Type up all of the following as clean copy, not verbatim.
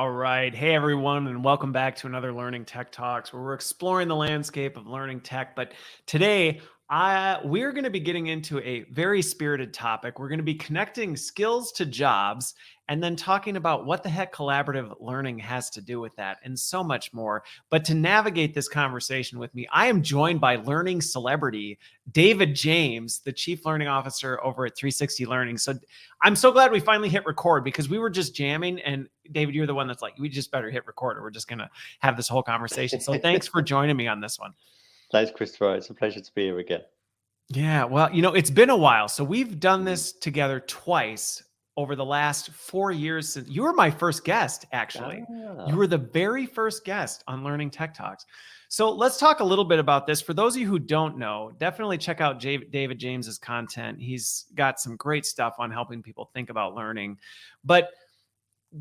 All right. Hey, everyone, and welcome back to another Learning Tech Talks, where we're exploring the landscape of learning tech. But today, we're going to be getting into a very spirited topic. We're going to be connecting skills to jobs and then talking about what the heck collaborative learning has to do with that and so much more. But to navigate this conversation with me, I am joined by learning celebrity David James, the Chief Learning Officer over at 360 Learning. So I'm so glad we finally hit record because we were just jamming. And David, you're the one that's like, we just better hit record or we're just going to have this whole conversation. So thanks for joining me on this one. Thanks, Christopher. It's a pleasure to be here again. Yeah, well, it's been a while. So we've done this together twice over the last 4 years. Since you were my first guest, actually. You were the very first guest on Learning Tech Talks. So let's talk a little bit about this. For those of you who don't know, definitely check out David James's content. He's got some great stuff on helping people think about learning. But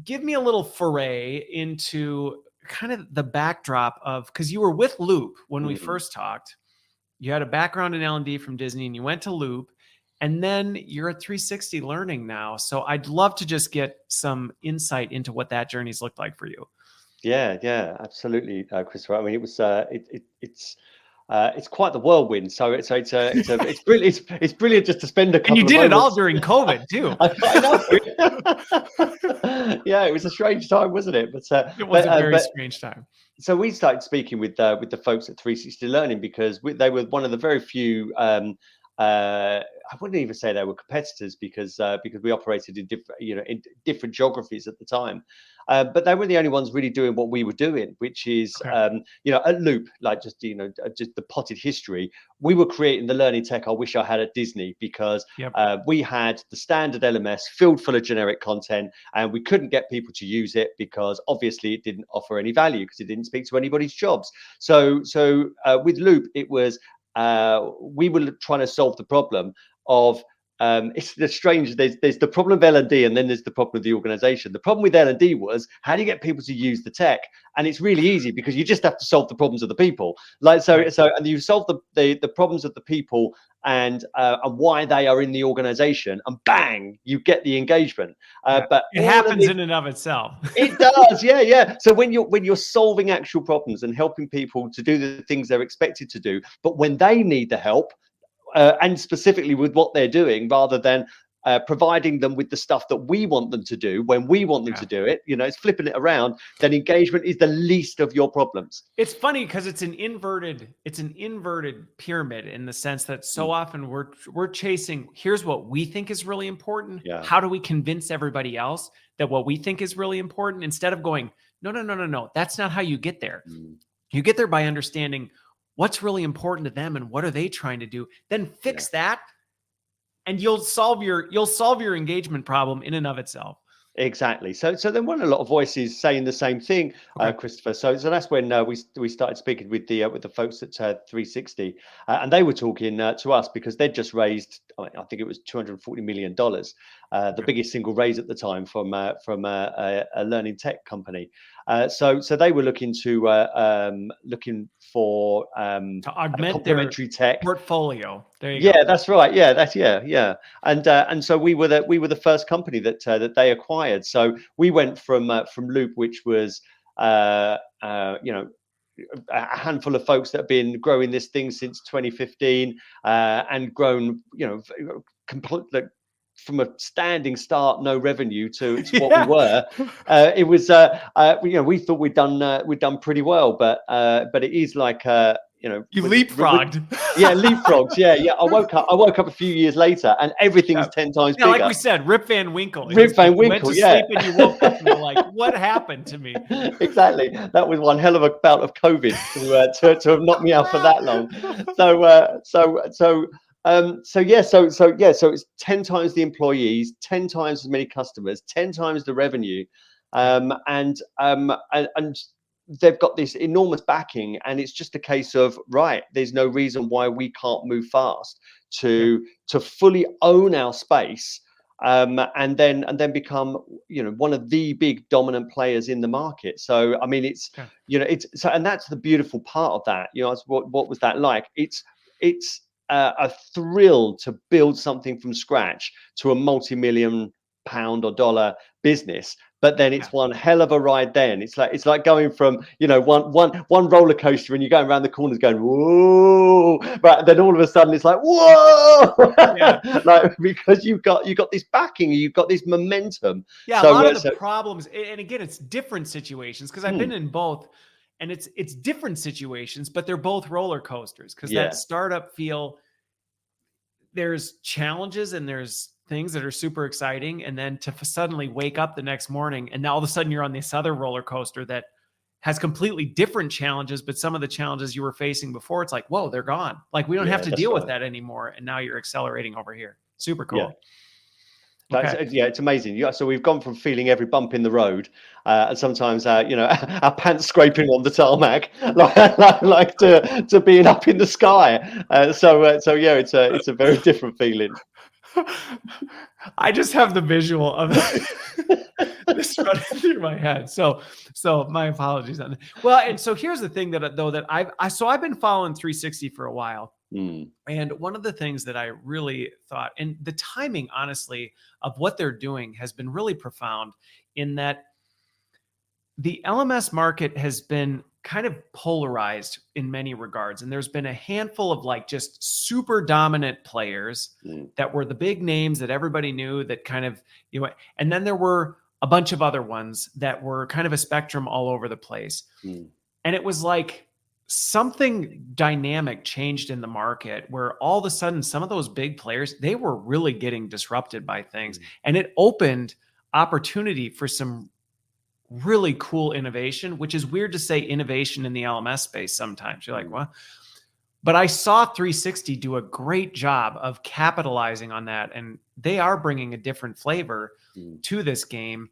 give me a little foray into kind of the backdrop of, because you were with Loop when we first talked. You had a background in L&D from Disney and you went to Loop, and then you're at 360 Learning now. So I'd love to just get some insight into what that journey's looked like for you. Yeah, absolutely, Christopher. I mean, it was it's quite the whirlwind. So it's brilliant. It's brilliant just to spend a couple. And you of did moments. It all during COVID too. I know. Yeah, it was a strange time, wasn't it? But it was a very strange time. So we started speaking with the folks at 360 Learning because they were one of the very few. I wouldn't even say they were competitors because we operated in different geographies at the time, but they were the only ones really doing what we were doing, which is at Loop, like just the potted history. We were creating the learning tech I wish I had at Disney because we had the standard LMS filled full of generic content, and we couldn't get people to use it because obviously it didn't offer any value because it didn't speak to anybody's jobs. So with Loop, it was. We were trying to solve the problem of it's the strange. There's the problem of L&D, and then there's the problem of the organization. The problem with L&D was how do you get people to use the tech? And it's really easy because you just have to solve the problems of the people. And you solve the problems of the people and why they are in the organization, and bang, you get the engagement. But it happens in and of itself. It does, yeah. So when you're solving actual problems and helping people to do the things they're expected to do, but when they need the help, and specifically with what they're doing, rather than providing them with the stuff that we want them to do when we want them to do it, it's flipping it around, then engagement is the least of your problems. It's funny because it's an inverted pyramid in the sense that so often we're chasing, here's what we think is really important. How do we convince everybody else that what we think is really important, instead of going, no, that's not how you get there. You get there by understanding what's really important to them and what are they trying to do, then fix that, and you'll solve your engagement problem in and of itself. Exactly. So there weren't a lot of voices saying the same thing, Christopher. So that's when we started speaking with the folks at 360, and they were talking to us because they'd just raised, I think it was $240 million, the biggest single raise at the time from a learning tech company. So they were looking for to augment complementary their tech portfolio. There you go. Yeah, that's right. Yeah. And so we were the first company that they acquired. So we went from Loop, which was a handful of folks that have been growing this thing since 2015 and grown completely from a standing start, no revenue to what we were. It was we thought we'd done pretty well, but it is like you leapfrogged. Leapfrogs. Yeah. I woke up a few years later and everything's 10 times bigger. Like we said, Rip Van Winkle. You went to sleep and you woke up and you're like, what happened to me? Exactly. That was one hell of a bout of COVID to have knocked me out for that long. So it's 10 times the employees, 10 times as many customers, 10 times the revenue, and they've got this enormous backing, and it's just a case of there's no reason why we can't move fast to fully own our space, and then become one of the big dominant players in the market. So I mean and that's the beautiful part of that. What was that like? It's a thrill to build something from scratch to a multi-million pound or dollar business, but then Yeah. it's one hell of a ride. Then it's like going from, you know, one roller coaster and you're going around the corners going whoa, but then all of a sudden it's like whoa, Yeah. like because you've got this backing, you've got this momentum. Yeah, a So lot of the problems, and again, it's different situations because I've been hmm, in both, and it's different situations, but they're both roller coasters because that yeah, startup feel, there's challenges and there's things that are super exciting, and then to suddenly wake up the next morning and now all of a sudden you're on this other roller coaster that has completely different challenges, but some of the challenges you were facing before, it's like, whoa, they're gone. Like we don't have yeah, to that's deal with right. that anymore, and now you're accelerating over here. Super Yeah. cool. That's Okay. yeah, it's amazing. Yeah, so we've gone from feeling every bump in the road, and sometimes you know, our pants scraping on the tarmac, like to being up in the sky. So yeah, it's a very different feeling. I just have the visual of this running through my head. So my apologies on that. Well, and so here's the thing that though that I've been following 360 for a while. Mm, And one of the things that I really thought, and the timing, honestly, of what they're doing has been really profound in that the LMS market has been kind of polarized in many regards. And there's been a handful of like just super dominant players mm, that were the big names that everybody knew that kind of, you know, and then there were a bunch of other ones that were kind of a spectrum all over the place. mm, And it was like something dynamic changed in the market where all of a sudden some of those big players, they were really getting disrupted by things. mm, And it opened opportunity for some really cool innovation, which is weird to say innovation in the LMS space sometimes. You're like, mm, well, but I saw 360 do a great job of capitalizing on that. And they are bringing a different flavor mm, to this game.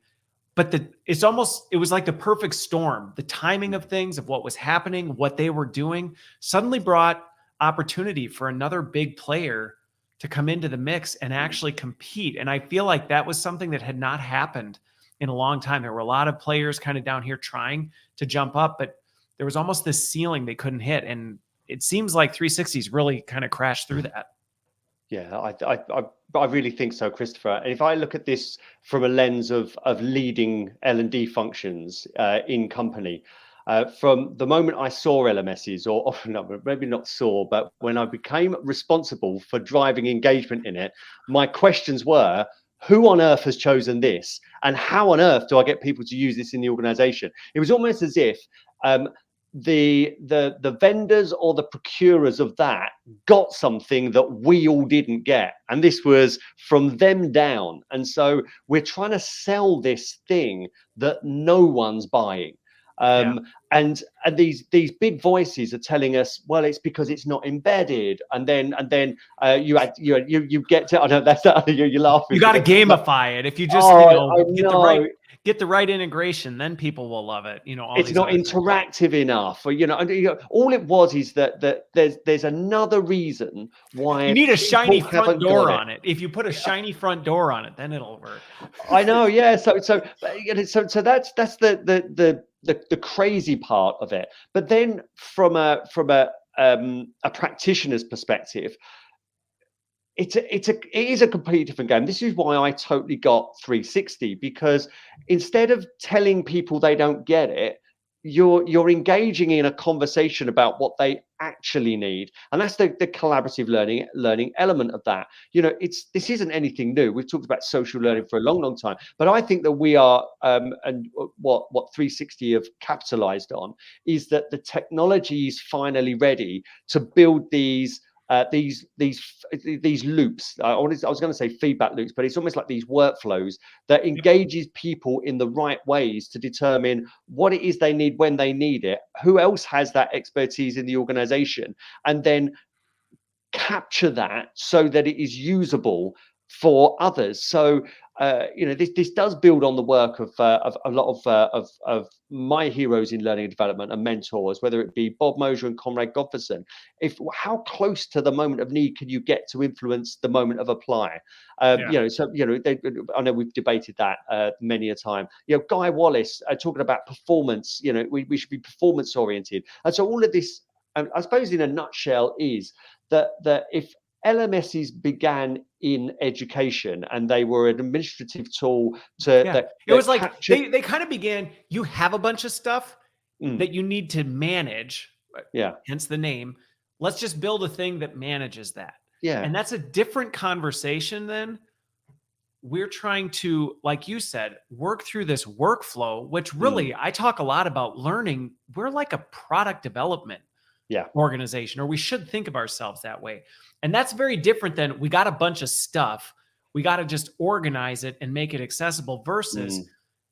But it was like the perfect storm. The timing of things, of what was happening, what they were doing, suddenly brought opportunity for another big player to come into the mix and mm. actually compete. And I feel like that was something that had not happened in a long time. There were a lot of players kind of down here trying to jump up, but there was almost this ceiling they couldn't hit. And it seems like 360's really kind of crashed through that. Yeah, I really think so, Christopher. And if I look at this from a lens of leading L&D functions in company, from the moment I saw LMSs, or no, maybe not saw, but when I became responsible for driving engagement in it, my questions were, who on earth has chosen this, and how on earth do I get people to use this in the organization? It was almost as if um, the vendors or the procurers of that got something that we all didn't get, and this was from them down. And so we're trying to sell this thing that no one's buying. Yeah. And these big voices are telling us, well, it's because it's not embedded, and then you get to, I know that's you're laughing You got to because like, gamify it. If you just, oh, I know get the right integration, then people will love it. You know, all it's these not other things. interactive enough, or all it was is that there's another reason You why need a shiny people front haven't got door it. on it. If you put a shiny front door on it, then it'll work. I know, yeah. So that's the crazy part of it. But then from a practitioner's perspective, it is a completely different game. This is why I totally got 360, because instead of telling people they don't get it, you're engaging in a conversation about what they actually need, and that's the collaborative learning element of that. This isn't anything new. We've talked about social Yeah. learning for a long time, but I think that we are and what 360 have capitalized on is that the technology is finally ready to build these loops. I was going to say feedback loops, but it's almost like these workflows that Yep. engages people in the right ways to determine what it is they need when they need it, who else has that expertise in the organization, and then capture that so that it is usable for others. So this does build on the work of a lot of my heroes in learning and development and mentors, whether it be Bob Mosier and Conrad Gottfredson. How close to the moment of need can you get to influence the moment of apply? Yeah. I know we've debated that many a time. Guy Wallace talking about performance. We should be performance oriented, and so all of this, I suppose, in a nutshell, is that if LMSs began in education, and they were an administrative tool to Yeah. It that was like captured. they kind of began, you have a bunch of stuff Mm, that you need to manage, yeah, hence the name. Let's just build a thing that manages that. yeah. And that's a different conversation than we're trying to, like you said, work through this workflow, which Mm, really I talk a lot about learning. We're like a product development yeah. organization, or we should think of ourselves that way. And that's very different than we got a bunch of stuff. We got to just organize it and make it accessible versus, Mm,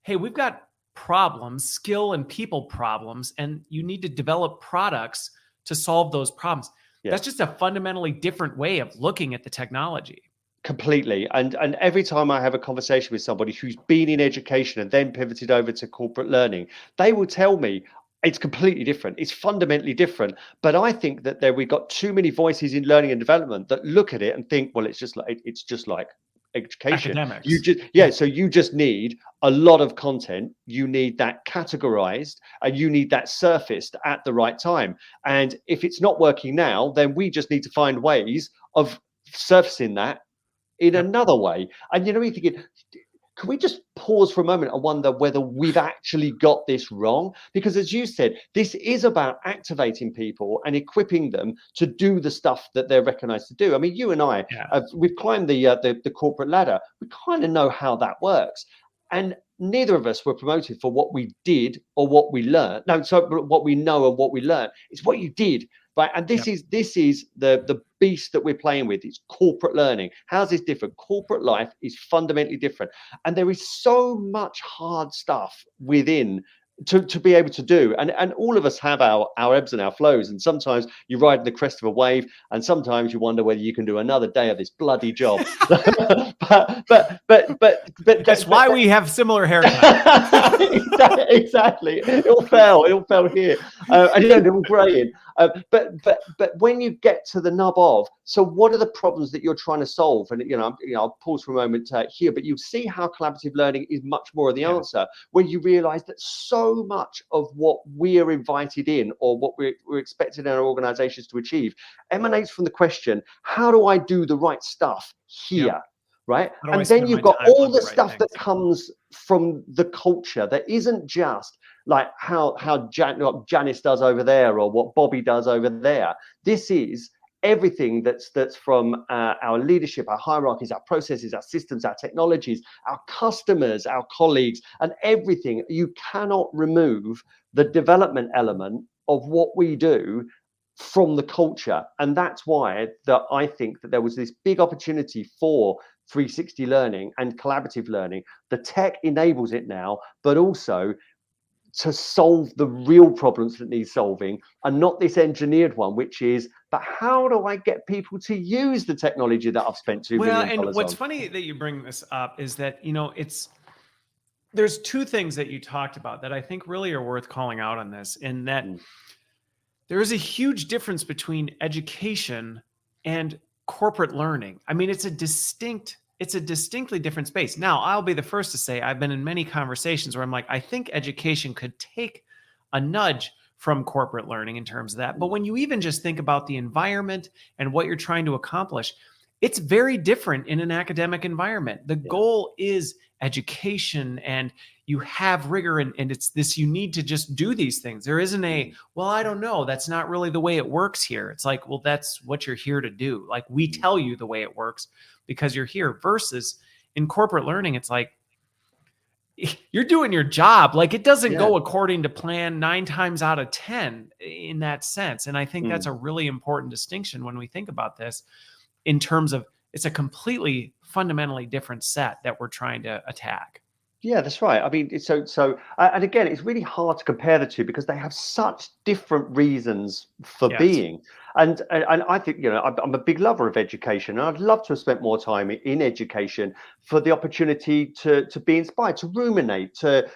hey, we've got problems, skill and people problems, and you need to develop products to solve those problems. yeah. That's just a fundamentally different way of looking at the technology. Completely. And every time I have a conversation with somebody who's been in education and then pivoted over to corporate learning, they will tell me it's completely different. It's fundamentally different. But I think that there we've got too many voices in learning and development that look at it and think, well, it's just like education. You Academics. just Yeah. so you just need a lot of content. You need that categorized and you need that surfaced at the right time. And if it's not working now, then we just need to find ways of surfacing that in Yep. another way. And you know, you're thinking, can we just pause for a moment and wonder whether we've actually got this wrong? Because as you said, this is about activating people and equipping them to do the stuff that they're recognized to do. I mean, you and I, Yeah. we've climbed the corporate ladder. We kind of know how that works. And neither of us were promoted for what we did or what we learned. No, so what we know and what we learned. It's what you did. Right. And Yep. this is the beast that we're playing with. It's corporate learning. How's this different? Corporate life is fundamentally different. And there is so much hard stuff within to be able to do. And all of us have our ebbs and our flows. And sometimes you ride the crest of a wave, and sometimes you wonder whether you can do another day of this bloody job. But That's why we have similar haircuts. exactly. It all fell here. And you know, they're all graying. But when you get to the nub of, so what are the problems that you're trying to solve? And I'll pause for a moment here, but you see how collaborative learning is much more of the Yeah. answer when you realize that so much of what we are invited in or what we're expected in our organizations to achieve emanates from the question, how do I do the right stuff here? Yep. Right. How do I And then spend you've my got time all on the the right stuff that things? comes from the culture that isn't just like how what Janice does over there or what Bobby does over there. This is everything that's from our leadership, our hierarchies, our processes, our systems, our technologies, our customers, our colleagues, and everything. You cannot remove the development element of what we do from the culture. And that's why that I think that there was this big opportunity for 360 learning and collaborative learning. The tech enables it now, but also to solve the real problems that need solving and not this engineered one, which is, but how do I get people to use the technology that I've spent $2 Well, million and what's on? funny that you bring this up is that, there's two things that you talked about that I think really are worth calling out on this, in that Mm, there is a huge difference between education and corporate learning. I mean, it's a distinctly different space. Now, I'll be the first to say I've been in many conversations where I'm like, I think education could take a nudge from corporate learning in terms of that. But mm, when you even just think about the environment and what you're trying to accomplish, it's very different in an academic environment. The yeah. goal is education, and you have rigor, and it's this, you need to just do these things. There isn't a, Mm, well, I don't know, that's not really the way it works here. It's like, well, that's what you're here to do. Like, we mm, tell you the way it works because you're here. Versus in corporate learning, it's like, you're doing your job. Like, it doesn't yeah. go according to plan 9 times out of 10 in that sense. And I think that's Mm. a really important distinction when we think about this, in terms of it's a completely fundamentally different set that we're trying to attack. Yeah, that's right. I mean, and again, it's really hard to compare the two because they have such different reasons for Yes. being. And I think, I'm a big lover of education, and I'd love to have spent more time in education for the opportunity to be inspired, to ruminate, to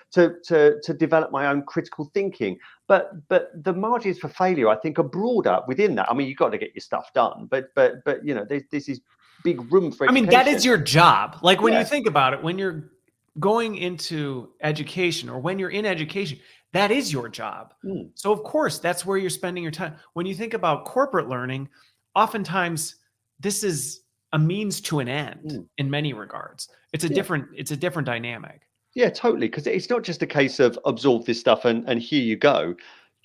develop my own critical thinking. But the margins for failure, I think, are broader within that. I mean, you've got to get your stuff done, but this is big room for I mean, that education. is your job. Like, when you Yeah. think about it, when you're going into education or when you're in education, that is your job. Mm, So, of course, that's where you're spending your time. When you think about corporate learning, oftentimes this is a means to an end Mm. in many regards. It's a Yeah. different dynamic. Yeah, totally. Because it's not just a case of absorb this stuff and here you go.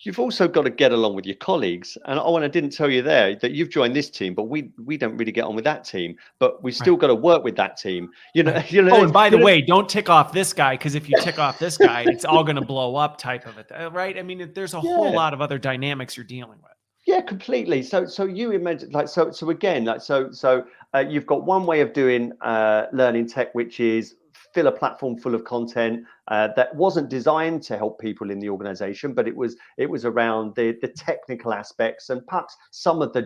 You've also got to get along with your colleagues. And oh, and I didn't tell you there that you've joined this team, but we don't really get on with that team. But we still Right. got to work with that team. Right. Oh, and by the You know, way, don't tick off this guy, because if you tick off this guy, it's all going to blow up type of it. Right. I mean, there's a whole yeah. lot of other dynamics you're dealing with. Yeah, completely. So you imagine like so again like you've got one way of doing learning tech, which is fill a platform full of content that wasn't designed to help people in the organization, but it was around the technical aspects and perhaps some of the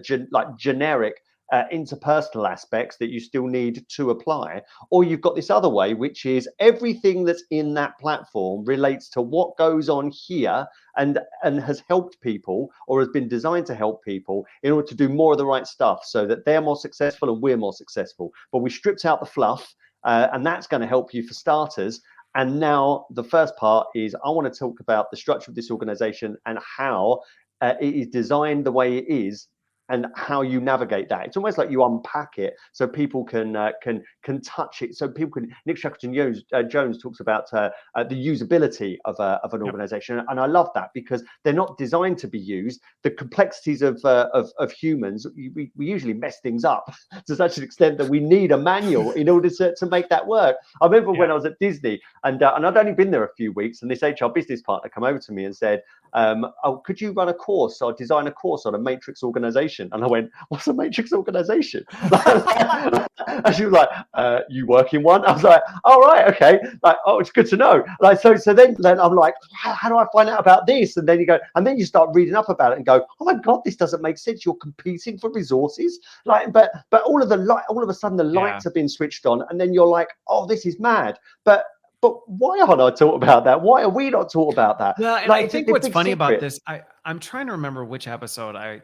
generic interpersonal aspects that you still need to apply. Or you've got this other way, which is everything that's in that platform relates to what goes on here and has helped people or has been designed to help people in order to do more of the right stuff so that they're more successful and we're more successful. But we stripped out the fluff, and that's going to help you for starters. And now the first part is I want to talk about the structure of this organization and how it is designed the way it is and how you navigate that. It's almost like you unpack it so people can touch it. So people can. Nick Shackleton-Jones talks about the usability of an organization, and I love that because they're not designed to be used. The complexities of humans, we usually mess things up to such an extent that we need a manual in order to make that work. I remember when I was at Disney, and I'd only been there a few weeks, and this HR business partner came over to me and said, oh, could you run a course or design a course on a matrix organization? And I went, what's a matrix organization? And she was like, you work in one? I was like, all right, okay. Like, oh, it's good to know. Like, so then I'm like, how do I find out about this? And then you go, and then you start reading up about it and go, oh my God, this doesn't make sense. You're competing for resources. Like, but all of a sudden the lights have been switched on, and then you're like, oh, this is mad. But why aren't I taught about that? Why are we not taught about that? Well, and like, I think what's funny about this, I'm trying to remember which episode I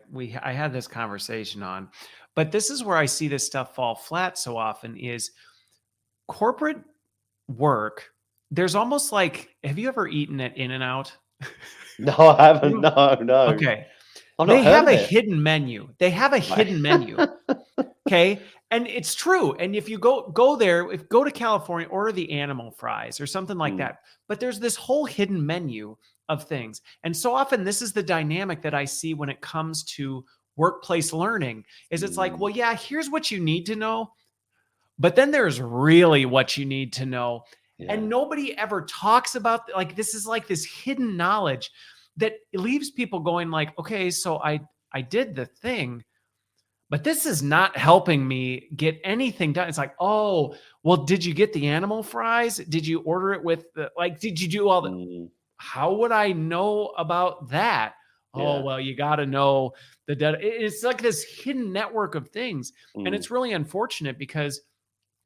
had this conversation on, but this is where I see this stuff fall flat so often is corporate work. There's almost like, have you ever eaten at In-N-Out? No, I haven't. No. Okay. They have a hidden menu. They have a hidden menu. Okay. And it's true. And if you go there, go to California, order the animal fries or something like that. But there's this whole hidden menu of things. And so often this is the dynamic that I see when it comes to workplace learning is it's like, well, yeah, here's what you need to know. But then there's really what you need to know. Yeah. And nobody ever talks about, like, this is like this hidden knowledge that leaves people going like, okay, so I did the thing, but this is not helping me get anything done. It's like, oh, well, did you get the animal fries? Did you order it with did you do all the, how would I know about that? Yeah. Oh, well, you got to know the data. It's like this hidden network of things. And it's really unfortunate because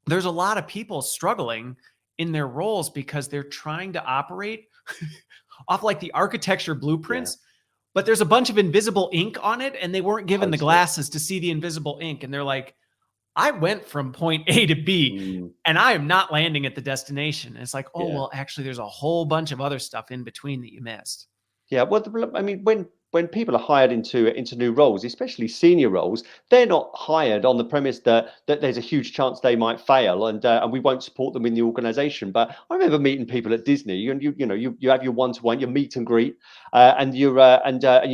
there's a lot of people struggling in their roles because they're trying to operate off like the architecture blueprints. Yeah. But there's a bunch of invisible ink on it, and they weren't given the glasses to see the invisible ink. And they're like, I went from point A to B, and I am not landing at the destination. And it's like, oh, well, actually, there's a whole bunch of other stuff in between that you missed. Yeah, well, I mean, when people are hired into new roles, especially senior roles, they're not hired on the premise that there's a huge chance they might fail and we won't support them in the organization. But I remember meeting people at Disney, and you have your one-to-one, your meet and greet, and you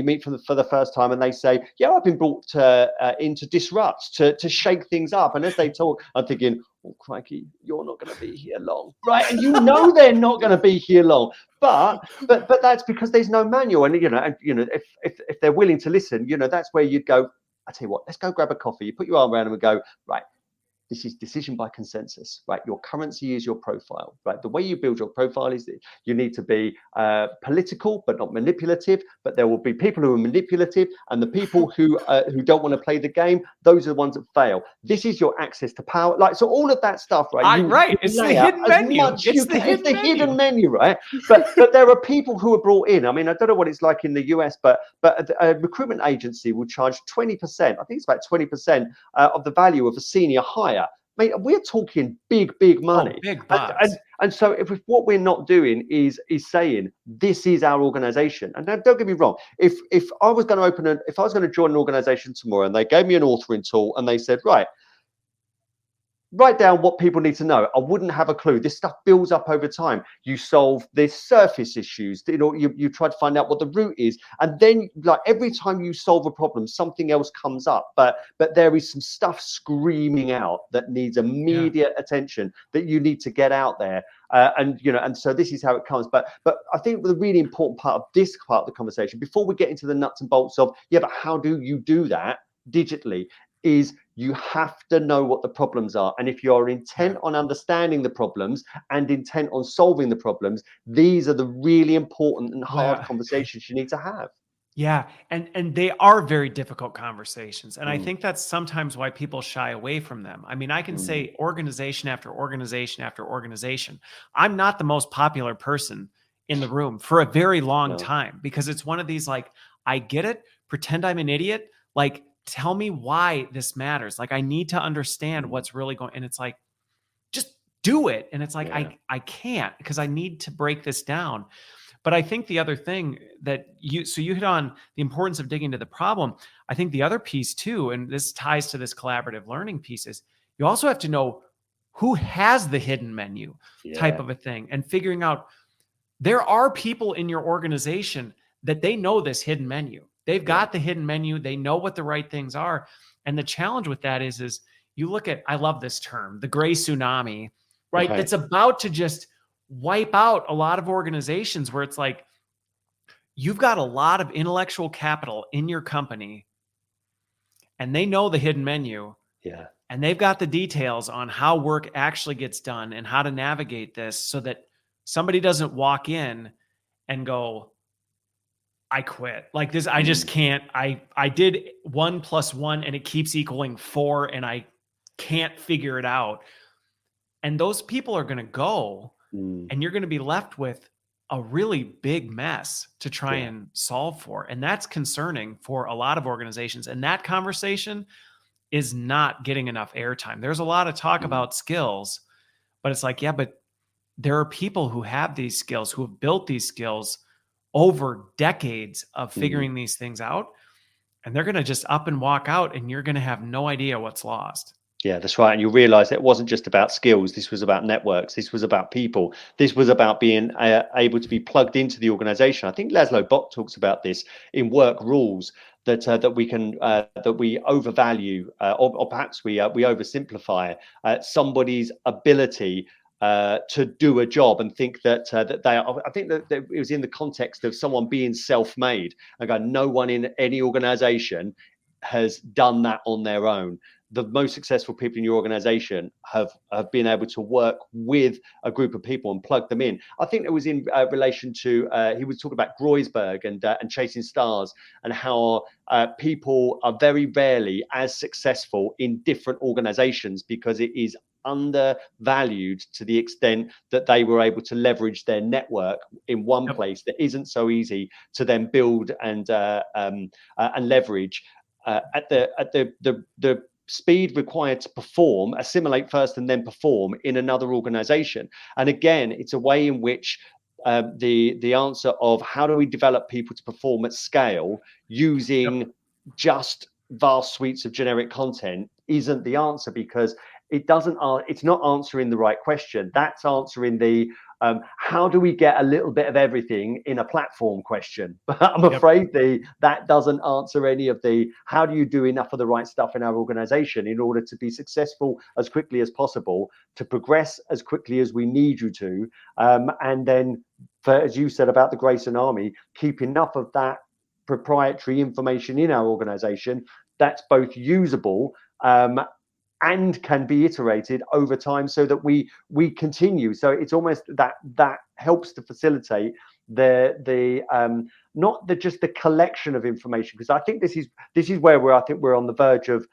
meet for the first time, and they say, yeah, I've been brought in to disrupt, to shake things up. And as they talk, I'm thinking, oh crikey, you're not going to be here long, right? And they're not going to be here long. But that's because there's no manual, and if they're willing to listen, that's where you'd go. I tell you what, let's go grab a coffee. You put your arm around them and go, right. This is decision by consensus, right? Your currency is your profile, right? The way you build your profile is that you need to be political, but not manipulative. But there will be people who are manipulative, and the people who don't want to play the game, those are the ones that fail. This is your access to power, so all of that stuff, right? It's the hidden menu. It's the hidden menu, right? But there are people who are brought in. I mean, I don't know what it's like in the US, but a recruitment agency will charge 20%. I think it's about 20% of the value of a senior hire. Mate, we're talking big money. Oh, big bucks. And so if what we're not doing is saying this is our organization. And now, don't get me wrong, if I was going to join an organization tomorrow and they gave me an authoring tool and they said, right, write down what people need to know. I wouldn't have a clue. This stuff builds up over time. You solve this surface issues. You try to find out what the root is, and then like every time you solve a problem, something else comes up. But there is some stuff screaming out that needs Yeah. immediate attention that you need to get out there. And so this is how it comes. But I think the really important part of this part of the conversation, before we get into the nuts and bolts of but how do you do that digitally, is you have to know what the problems are. And if you're Yeah. intent on understanding the problems and intent on solving the problems, these are the really important and hard Well, conversations you need to have. yeah, and they are very difficult conversations, and I Mm, think that's sometimes why people shy away from them. I mean, I can mm, say organization after organization after organization. I'm not the most popular person in the room for a very long no, time because it's one of these like, I get it, pretend I'm an idiot, like tell me why this matters. Like I need to understand mm, what's really going, and it's like just do it. And it's like yeah, I can't because I need to break this down. But I think the other thing that you hit on the importance of digging into the problem. I think the other piece too, and this ties to this collaborative learning piece, is you also have to know who has the hidden menu type yeah, of a thing and figuring out there are people in your organization that they know this hidden menu. They've yeah, got the hidden menu. They know what the right things are. And the challenge with that is you look at, I love this term, the gray tsunami, right? right, That's about to just wipe out a lot of organizations where it's like, you've got a lot of intellectual capital in your company and they know the hidden menu yeah, and they've got the details on how work actually gets done and how to navigate this so that somebody doesn't walk in and go, I quit. Like this, I just mm, can't. I did 1 + 1 and it keeps equaling 4 and I can't figure it out. And those people are going to go mm, and you're going to be left with a really big mess to try yeah, and solve for. And that's concerning for a lot of organizations. And that conversation is not getting enough airtime. There's a lot of talk mm, about skills, but it's like, yeah, but there are people who have these skills, who have built these skills over decades of mm. figuring these things out. And they're going to just up and walk out, and you're going to have no idea what's lost. Yeah, that's right. And you realize it wasn't just about skills. This was about networks. This was about people. This was about being able to be plugged into the organization. I think Laszlo Bock talks about this in Work Rules, that we can that we overvalue or perhaps we oversimplify somebody's ability to do a job and think that they are. I think that it was in the context of someone being self-made. Like no one in any organization has done that on their own. The most successful people in your organization have been able to work with a group of people and plug them in. I think it was in relation to he was talking about Groisberg and Chasing Stars and how people are very rarely as successful in different organizations because it is undervalued to the extent that they were able to leverage their network in one Yep. place that isn't so easy to then build and leverage at the speed required to perform, assimilate first and then perform in another organization. And again, it's a way in which the answer of how do we develop people to perform at scale Yep. using just vast suites of generic content isn't the answer, because it's not answering the right question. That's answering the how do we get a little bit of everything in a platform question. But I'm Yep. afraid that doesn't answer any of the how do you do enough of the right stuff in our organization in order to be successful as quickly as possible, to progress as quickly as we need you to, and then, as you said about the Grayson Army, keep enough of that proprietary information in our organization that's both usable and can be iterated over time so that we continue. So it's almost that helps to facilitate the not the just the collection of information, because I think this is where I think we're on the verge of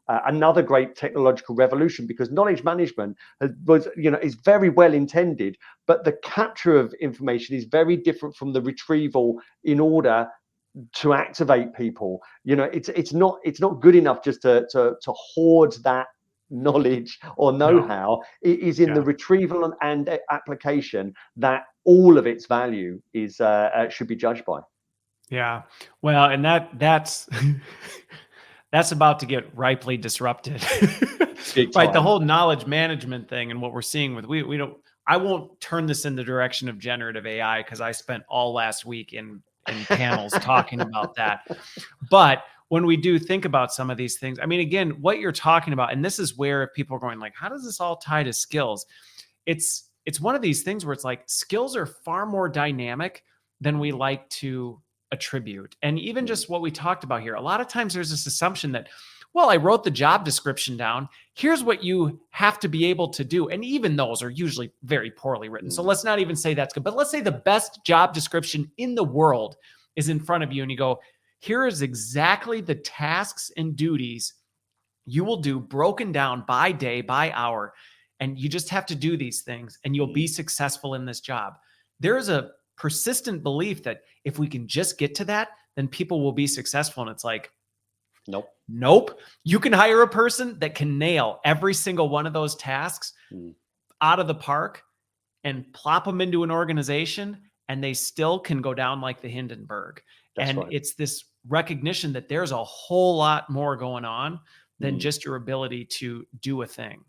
another great technological revolution, because knowledge management is very well intended, but the capture of information is very different from the retrieval in order to activate people. It's not good enough just to hoard that knowledge or No. know-how. It is in the Yeah. retrieval and application that all of its value is should be judged by. Yeah. Well, and that's that's about to get ripely disrupted. Big Right. The time. whole knowledge management thing and what we're seeing with, we don't, I won't turn this in the direction of generative AI because I spent all last week in panels talking about that. But when we do think about some of these things, I mean, again, what you're talking about, and this is where people are going like, how does this all tie to skills? It's one of these things where it's like skills are far more dynamic than we like to attribute. And even just what we talked about here, a lot of times there's this assumption that, well, I wrote the job description down. Here's what you have to be able to do. And even those are usually very poorly written. So let's not even say that's good. But let's say the best job description in the world is in front of you and you go, here is exactly the tasks and duties you will do broken down by day, by hour. And you just have to do these things and you'll be successful in this job. There is a persistent belief that if we can just get to that, then people will be successful. And it's like, nope. You can hire a person that can nail every single one of those tasks out of the park and plop them into an organization, and they still can go down like the Hindenburg. It's this recognition that there's a whole lot more going on than just your ability to do a thing.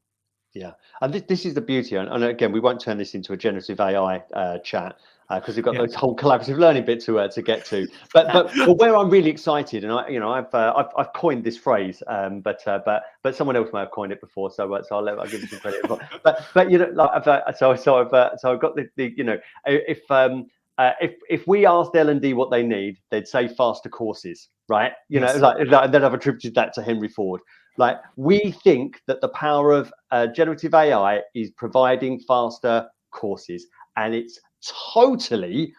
Yeah, and this is the beauty, and again, we won't turn this into a generative AI chat because we've got the whole collaborative learning bit to get to. But where I'm really excited, and I've coined this phrase, but someone else may have coined it before, so I'll give you some credit. But you know, like I've got if we asked L&D what they need, they'd say faster courses, right? You know, like then I've attributed that to Henry Ford. Like, we think that the power of generative AI is providing faster courses, and it's totally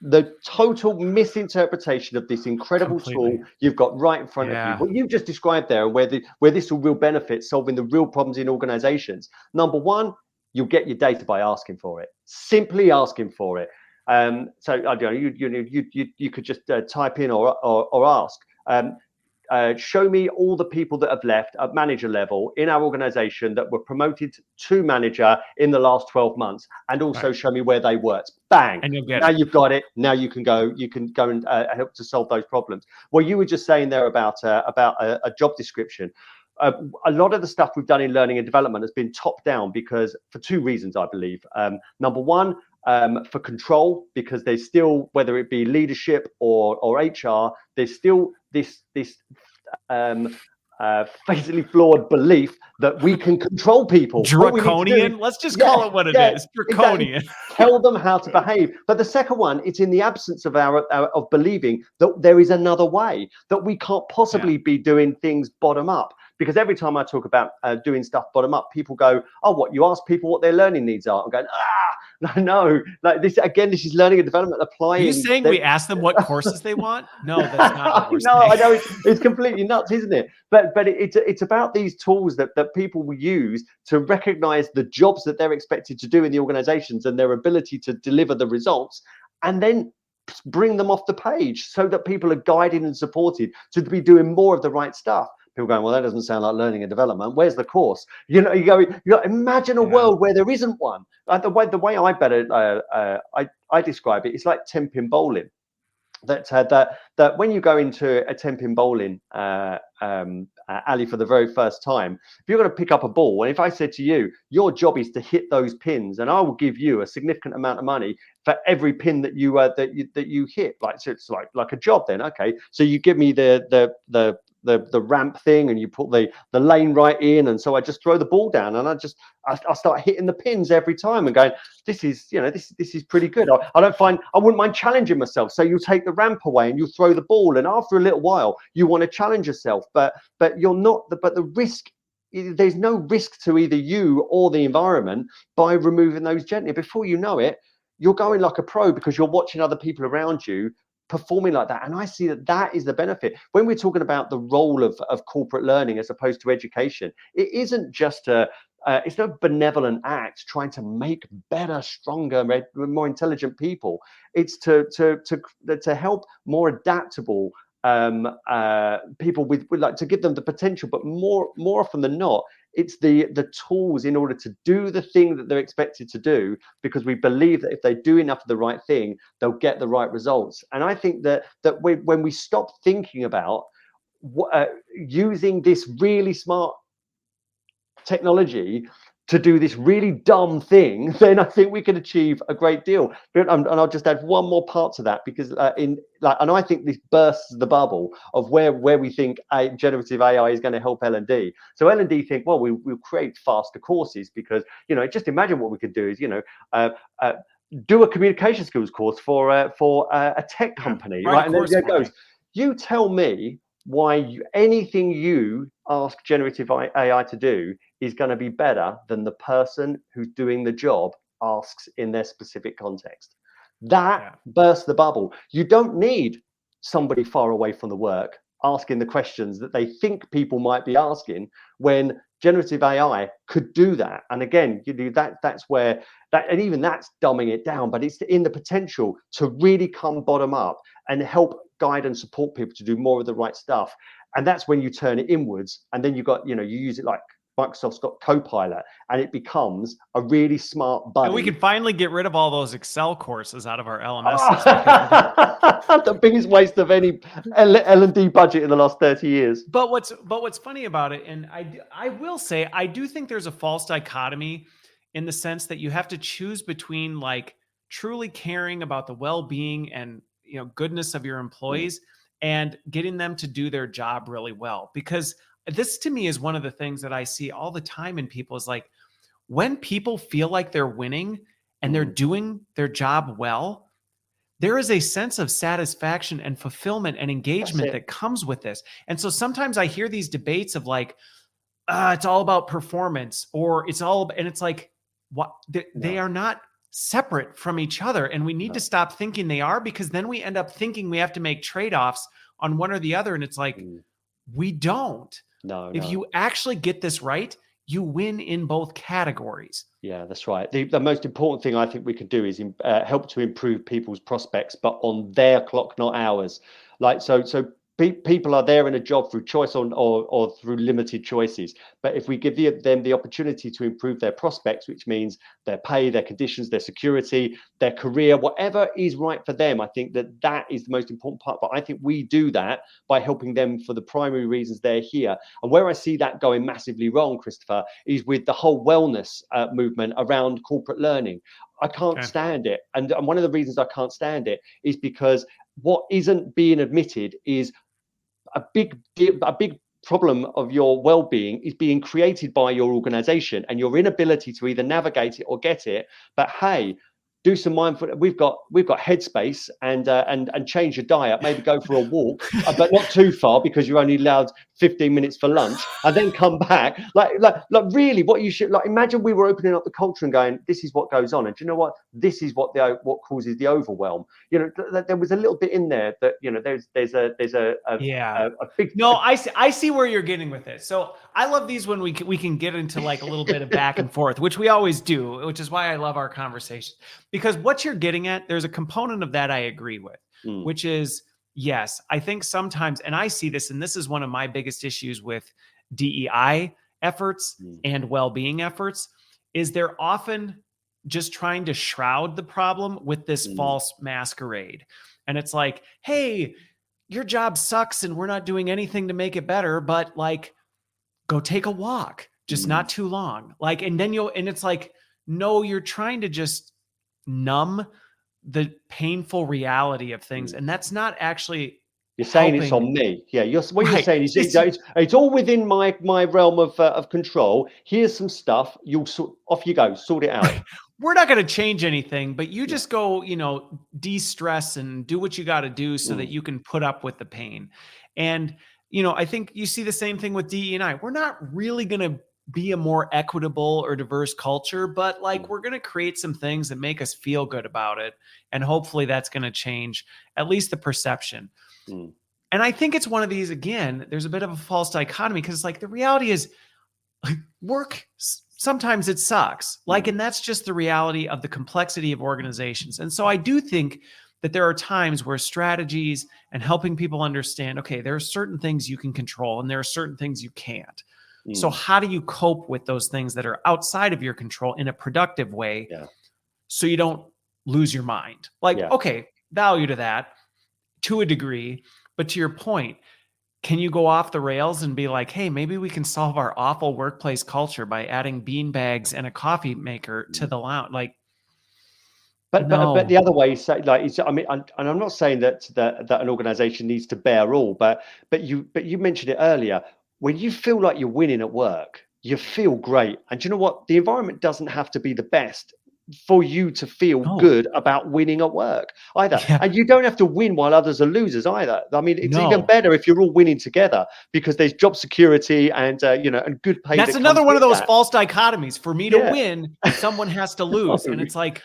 the total misinterpretation of this incredible tool you've got right in front of you. What you've just described there, where this will real benefit solving the real problems in organizations. Number one, you'll get your data by asking for it, simply asking for it. So I don't know, you could just type in or ask. Show me all the people that have left at manager level in our organization that were promoted to manager in the last 12 months, and also show me where they worked. Bang! And you'll get now you've got it. Now you can go and help to solve those problems. Well, you were just saying there about a job description. A lot of the stuff we've done in learning and development has been top down because for two reasons, I believe. Number one, for control, because there's still, whether it be leadership or HR, there's still this basically flawed belief that we can control people. Draconian. Let's just call it what it is. Draconian. Exactly. Tell them how to behave. But the second one, it's in the absence of of believing that there is another way, that we can't possibly be doing things bottom up. Because every time I talk about doing stuff bottom up, people go, "Oh, what? You ask people what their learning needs are?" I'm going, no. Like this again. This is learning and development applying. Are you saying we ask them what courses they want? No, that's not what we're saying. I know it's completely nuts, isn't it? But it's about these tools that people will use to recognize the jobs that they're expected to do in the organizations and their ability to deliver the results, and then bring them off the page so that people are guided and supported to be doing more of the right stuff. People going, well, that doesn't sound like learning and development. Where's the course? You go, imagine a world where there isn't one. The way I describe it, it's like 10-pin bowling. That when you go into a 10-pin bowling alley for the very first time, if you're going to pick up a ball, and if I said to you, your job is to hit those pins, and I will give you a significant amount of money for every pin that you hit, like, so it's like a job then. Okay, so you give me the ramp thing, and you put the lane right in, and so I just throw the ball down, and I start hitting the pins every time and going, this is pretty good. I wouldn't mind challenging myself. So you take the ramp away and you throw the ball, and after a little while you want to challenge yourself, but you're not. But the risk, there's no risk to either you or the environment by removing those gently. Before you know it, you're going like a pro because you're watching other people around you performing like that. And I see that is the benefit when we're talking about the role of corporate learning as opposed to education. It isn't just it's no benevolent act trying to make better, stronger, more intelligent people. It's to help more adaptable people with like, to give them the potential, but more often than not, it's the tools in order to do the thing that they're expected to do, because we believe that if they do enough of the right thing, they'll get the right results. And I think that when we stop thinking about using this really smart technology to do this really dumb thing, then I think we can achieve a great deal. And I'll just add one more part to that, because and I think this bursts the bubble of where we think generative AI is going to help L&D. So L&D think, well, we'll create faster courses, because just imagine what we could do is uh, uh, do a communication skills course for a tech Yeah. company, Write a right? And then course it for me. goes, you tell me why anything you ask generative AI to do is going to be better than the person who's doing the job asks in their specific context. That Yeah. bursts the bubble. You don't need somebody far away from the work asking the questions that they think people might be asking, when generative AI could do that. And again, that's where that, and even that's dumbing it down, but it's in the potential to really come bottom up and help guide and support people to do more of the right stuff. And that's when you turn it inwards, and then you use it like Microsoft's got Copilot, and it becomes a really smart And we buddy. can finally get rid of all those Excel courses out of our LMSs, because The biggest waste of any L&D budget in the last 30 years. but what's funny about it, and I will say, I do think there's a false dichotomy, in the sense that you have to choose between like truly caring about the well-being and goodness of your Mm, employees, and getting them to do their job really well. Because this, to me, is one of the things that I see all the time in people, is like, when people feel like they're winning and they're mm, doing their job well, there is a sense of satisfaction and fulfillment and that's engagement it. that comes with this. And so sometimes I hear these debates of like, it's all about performance, or and it's like, what? They No, are not separate from each other. And we need to no, stop thinking they are, because then we end up thinking we have to make trade-offs on one or the other. And it's like, mm, we don't. no, If no. you actually get this right, you win in both categories. Yeah, that's right. The most important thing I think we could do is help to improve people's prospects, but on their clock, not ours. Like people are there in a job through choice, or through limited choices. But if we give them the opportunity to improve their prospects, which means their pay, their conditions, their security, their career, whatever is right for them, I think that is the most important part. But I think we do that by helping them for the primary reasons they're here. And where I see that going massively wrong, Christopher, is with the whole wellness movement around corporate learning. I can't Okay. stand it. And one of the reasons I can't stand it is because what isn't being admitted is a big problem of your well-being is being created by your organization and your inability to either navigate it or get it. But hey, do some mindful. We've got headspace, and change your diet. Maybe go for a walk, but not too far, because you're only allowed 15 minutes for lunch, and then come back. Like really, what you should like. Imagine we were opening up the culture and going, this is what goes on, and do you know what? This is what causes the overwhelm. There was a little bit in there that there's Yeah. a big. No, I see where you're getting with it. So I love these when we can get into like a little bit of back and forth, which we always do, which is why I love our conversation. Because what you're getting at, there's a component of that I agree with, Mm, which is, yes, I think sometimes, and I see this, and this is one of my biggest issues with DEI efforts mm, and well-being efforts, is they're often just trying to shroud the problem with this mm, false masquerade. And it's like, hey, your job sucks and we're not doing anything to make it better, but like, go take a walk, just mm, not too long. Like, and then and it's like, no, you're trying to just numb the painful reality of things. mm. And that's not actually You're saying it's helping. on me. Yeah, what you're Right. saying is It's, it's all within my realm of control. Here's some stuff. Off you go. Sort it out. we're not going to change anything, but you Yeah. just go, de-stress and do what you got to do so that Mm, you can put up with the pain. And, I think you see the same thing with DE and I. We're not really going to be a more equitable or diverse culture, but like, mm, we're going to create some things that make us feel good about it. And hopefully that's going to change at least the perception. mm, And I think it's one of these, again, there's a bit of a false dichotomy, because it's like, the reality is, work, sometimes it sucks, like, mm, and that's just the reality of the complexity of organizations. And so I do think that there are times where strategies and helping people understand, okay, there are certain things you can control and there are certain things you can't. So mm. how do you cope with those things that are outside of your control in a productive way, Yeah. so you don't lose your mind? Like, Yeah. okay, value to that to a degree, but to your point, can you go off the rails and be like, hey, maybe we can solve our awful workplace culture by adding bean bags and a coffee maker to the lounge? Like, But no. the other way is I mean, and I'm not saying that an organization needs to bear all, but you mentioned it earlier. When you feel like you're winning at work, you feel great. And do you know what? The environment doesn't have to be the best for you to feel No. good about winning at work either. Yeah. And you don't have to win while others are losers either. I mean, it's even No. better if you're all winning together, because there's job security and and good pay That's that comes another one of with those that. false dichotomies. For me to Yeah. win, someone has to lose. And it's like,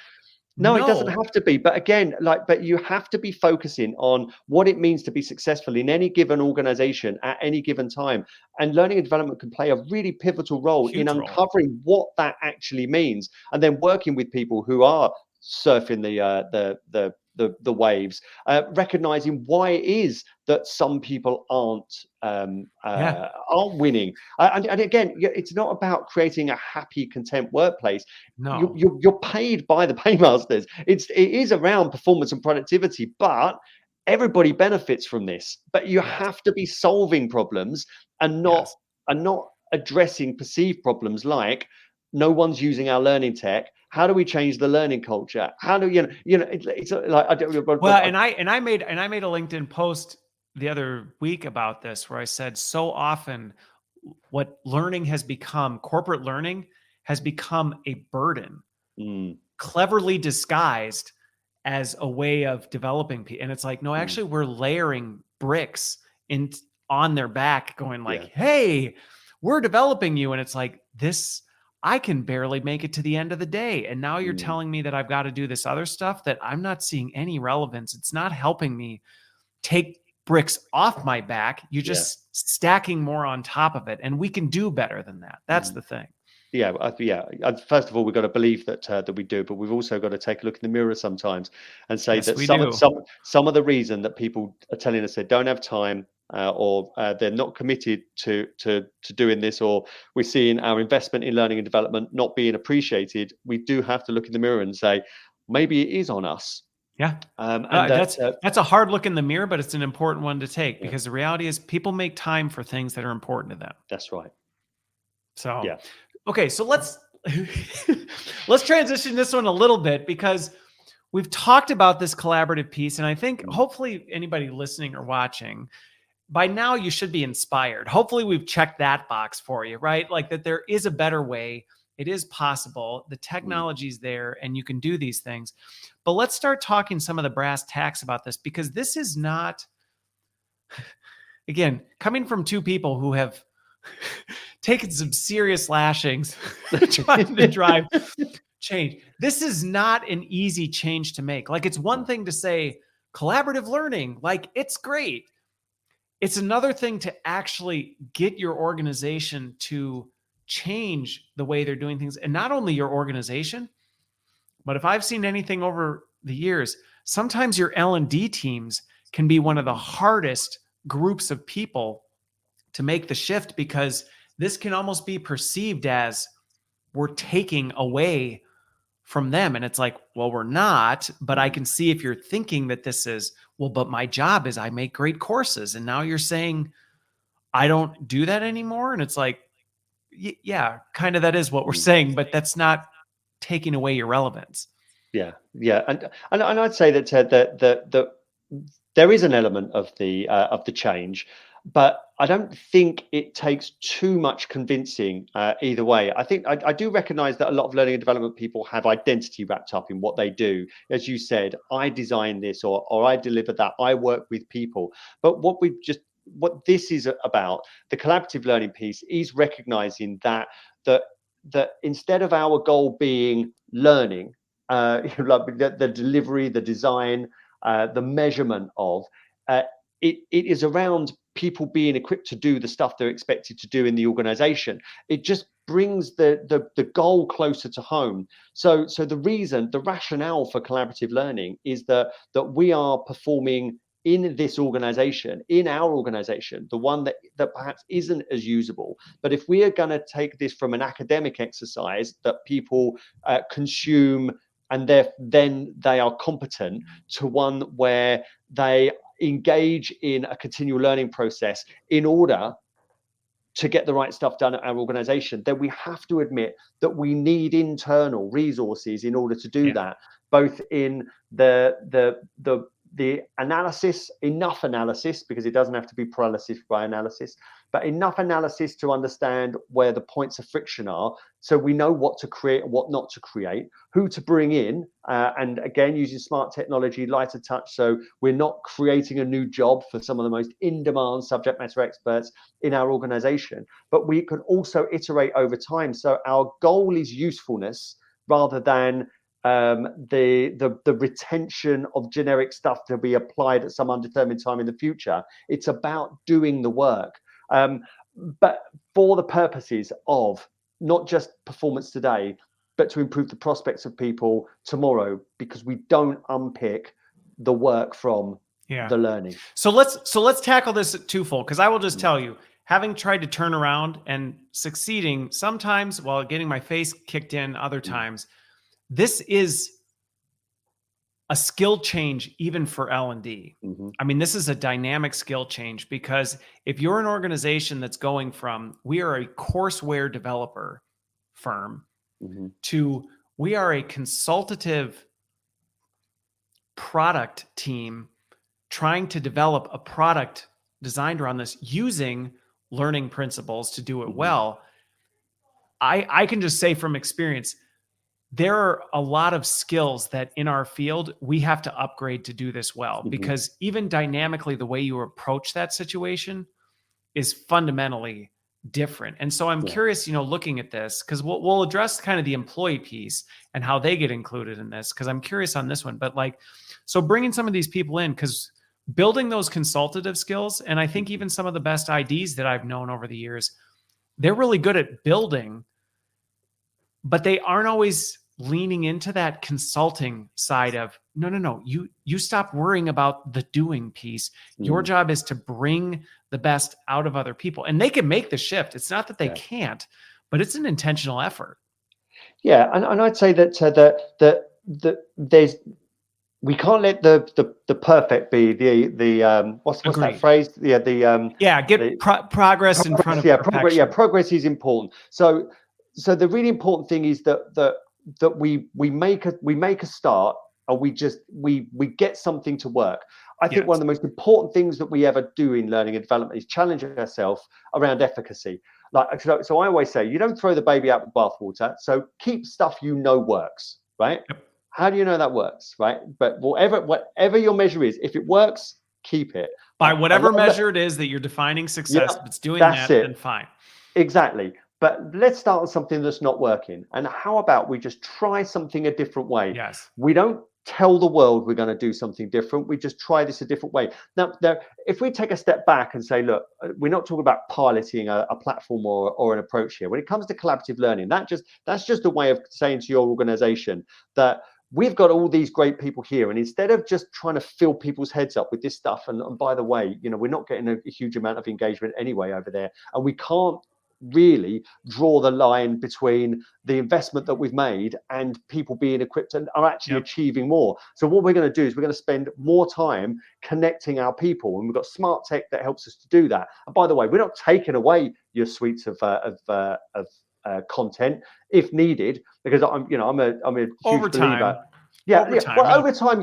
No, it doesn't no. have to be. But again, but you have to be focusing on what it means to be successful in any given organization at any given time. And learning and development can play a really pivotal role in Huge role. uncovering what that actually means, and then working with people who are surfing the waves, recognizing why it is that some people Yeah. aren't winning. And again, it's not about creating a happy, content workplace. No. You're paid by the paymasters. It is around performance and productivity, but everybody benefits from this. But you Yes. have to be solving problems and not Yes. addressing perceived problems like no one's using our learning tech. How do we change the learning culture? How do it's like I don't. Well, and I made a LinkedIn post the other week about this where I said so often what learning has become, corporate learning has become a burden, Mm, cleverly disguised as a way of developing people. And it's like, no, mm, actually we're layering bricks in on their back going like, yeah. hey, we're developing you. And it's like, this, I can barely make it to the end of the day. And now you're Mm, telling me that I've got to do this other stuff that I'm not seeing any relevance. It's not helping me take bricks off my back. You're yeah. just stacking more on top of it. And we can do better than that. That's Mm. the thing. Yeah, first of all, we've got to believe that we do, but we've also got to take a look in the mirror sometimes and say Yes, that we do. some of the reason that people are telling us they don't have time, or they're not committed to doing this, or we're seeing our investment in learning and development not being appreciated. We do have to look in the mirror and say maybe it is on us, Yeah. and that That's a hard look in the mirror, but it's an important one to take yeah, because the reality is people make time for things that are important to them. that's right. So, Yeah. okay, so let's let's transition this one a little bit because we've talked about this collaborative piece and I think Mm, hopefully anybody listening or watching by now you should be inspired. Hopefully we've checked that box for you, right? Like that there is a better way. It is possible. The mm, technology's there and you can do these things. But let's start talking some of the brass tacks about this because this is not, again, coming from two people who have taken some serious lashings trying to drive change. This is not an easy change to make. Like it's one no, thing to say collaborative learning, like it's great. It's another thing to actually get your organization to change the way they're doing things. And not only your organization, but if I've seen anything over the years, sometimes your L&D teams can be one of the mm, hardest groups of people to make the shift because this can almost be perceived as we're taking away from them. And it's like, well, we're not, but I mm, can see if you're thinking that this is, well, but my job is I make great courses. And now you're saying I don't do that anymore. And it's like, yeah, kind of that is what we're mm. saying, but that's not taking away your relevance. Yeah, yeah, and I'd say that that there is an element of the change, but I don't think it takes too much convincing either way. I think I do recognise that a lot of learning and development people have identity wrapped up in what they do. As you said, I design this or I deliver that. I work with people, but what this is about, the collaborative learning piece, is recognising that that instead of our goal being learning, like the delivery, the design, the measurement of uh, it is around people being equipped to do the stuff they're expected to do in the organization. It just brings the goal closer to home. So the rationale for collaborative learning is that we are performing in this organization, in our organization, the one that perhaps isn't as usable. But if we are going to take this from an academic exercise that people consume and then they are competent, to one where they engage in a continual learning process in order to get the right stuff done at our organization, then we have to admit that we need internal resources in order to do that, both in the analysis, enough analysis, because it doesn't have to be paralysis by analysis, but enough analysis to understand where the points of friction are, so we know what to create and what not to create, who to bring in, and again, using smart technology, lighter touch, so we're not creating a new job for some of the most in-demand subject matter experts in our organization, but we can also iterate over time. So our goal is usefulness rather than the retention of generic stuff to be applied at some undetermined time in the future. It's about doing the work, but for the purposes of not just performance today, but to improve the prospects of people tomorrow, because we don't unpick the work from the learning. So let's tackle this twofold, because I will just tell you, having tried to turn around and succeeding sometimes while getting my face kicked in other times, this is a skill change even for L&D. I mean, this is a dynamic skill change, because if you're an organization that's going from, we are a courseware developer firm, to we are a consultative product team trying to develop a product designed around this using learning principles to do it well, I can just say from experience, there are a lot of skills that in our field we have to upgrade to do this well, because even dynamically, the way you approach that situation is fundamentally different. And so I'm curious, looking at this, because we'll address kind of the employee piece and how they get included in this, because I'm curious on this one. But so bringing some of these people in, because building those consultative skills, and I think even some of the best IDs that I've known over the years, they're really good at building, but they aren't always leaning into that consulting side of, no, you stop worrying about the doing piece. Your job is to bring the best out of other people, and they can make the shift. It's not that they can't, but it's an intentional effort. Yeah, and I'd say that there's, we can't let the perfect be the what's that phrase? Progress in front of perfection. Progress is important. So the really important thing is that we make a start, and we get something to work. I think one of the most important things that we ever do in learning and development is challenge ourselves around efficacy. So I always say, you don't throw the baby out with bathwater. So keep stuff works, right? How do you know that works, right? But whatever your measure is, if it works, keep it. By whatever measure it is that you're defining success, if it's doing that, then fine. Exactly. But let's start with something that's not working. And how about we just try something a different way? Yes. We don't tell the world we're going to do something different. We just try this a different way. Now, if we take a step back and say, look, we're not talking about piloting a platform or an approach here. When it comes to collaborative learning, that's just a way of saying to your organization that we've got all these great people here, and instead of just trying to fill people's heads up with this stuff, and by the way, we're not getting a huge amount of engagement anyway over there, and we can't really draw the line between the investment that we've made and people being equipped and are actually achieving more. So what we're going to do is we're going to spend more time connecting our people, and we've got smart tech that helps us to do that. And by the way, we're not taking away your suites of content if needed, because I'm a huge believer. Over time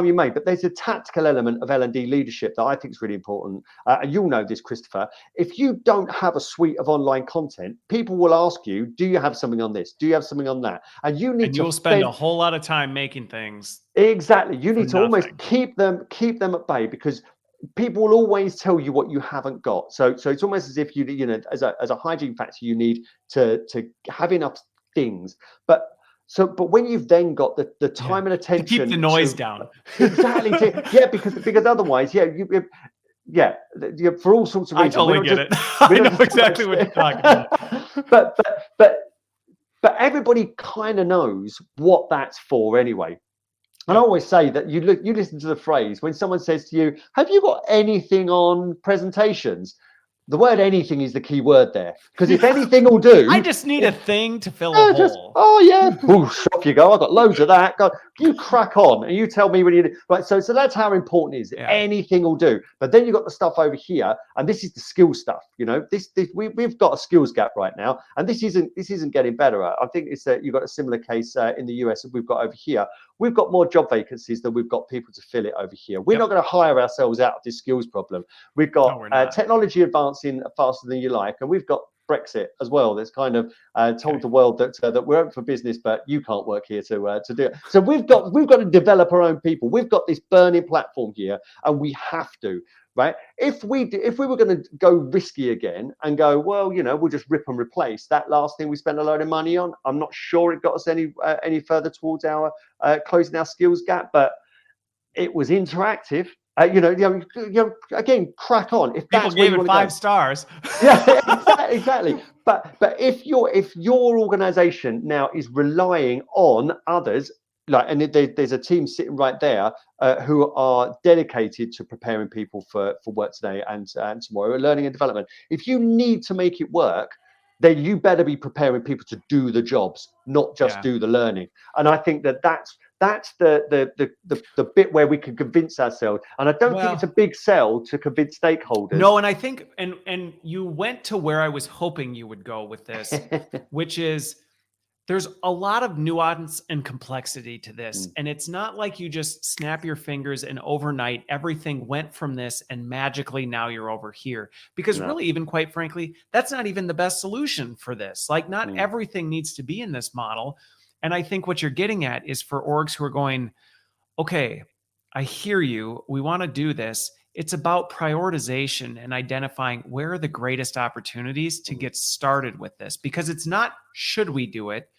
you may, but there's a tactical element of L&D leadership that I think is really important. And you'll know this, Christopher. If you don't have a suite of online content, people will ask you, do you have something on this? Do you have something on that? And you'll spend a whole lot of time making things. Exactly. You need to almost keep them at bay, because people will always tell you what you haven't got. So it's almost as if as a hygiene factor, you need to have enough things. But when you've then got the time and attention to keep the noise down, exactly, because otherwise, for all sorts of reasons, I totally get it. I know exactly what you're talking about. but everybody kind of knows what that's for anyway. And I always say that you listen to the phrase when someone says to you, "Have you got anything on presentations?" The word anything is the key word there, because if anything will do, I just need a thing to fill a yeah, hole. oh yeah, whoosh, off you go. I've got loads of that. Go, you crack on, and you tell me when you do. Right. So that's how important it is. Yeah. Anything will do. But then you've got the stuff over here, and this is the skill stuff. We've got a skills gap right now, and this isn't getting better. I think it's you've got a similar case in the US that we've got over here. We've got more job vacancies than we've got people to fill it over here. We're not going to hire ourselves out of this skills problem. We've got technology advancing faster than you like, and we've got Brexit as well. That's kind of told the world that we're open for business, but you can't work here to do it. So we've got to develop our own people. We've got this burning platform here, and we have to. Right? If we were going to go risky again and go, well, we'll just rip and replace that last thing we spent a load of money on, I'm not sure it got us any further towards our closing our skills gap, but it was interactive. Again, crack on. If people gave it 5 stars. Yeah, exactly. But if your organization now is relying on others, and there's a team sitting right there who are dedicated to preparing people for work today and tomorrow, learning and development. If you need to make it work, then you better be preparing people to do the jobs, not just do the learning. And I think that's the bit where we can convince ourselves. And I don't think it's a big sell to convince stakeholders. No, and I think and you went to where I was hoping you would go with this, which is there's a lot of nuance and complexity to this. And it's not like you just snap your fingers and overnight everything went from this and magically now you're over here. Because really, even quite frankly, that's not even the best solution for this. Like not everything needs to be in this model. And I think what you're getting at is for orgs who are going, okay, I hear you. We want to do this. It's about prioritization and identifying where are the greatest opportunities to get started with this, because it's not, should we do it?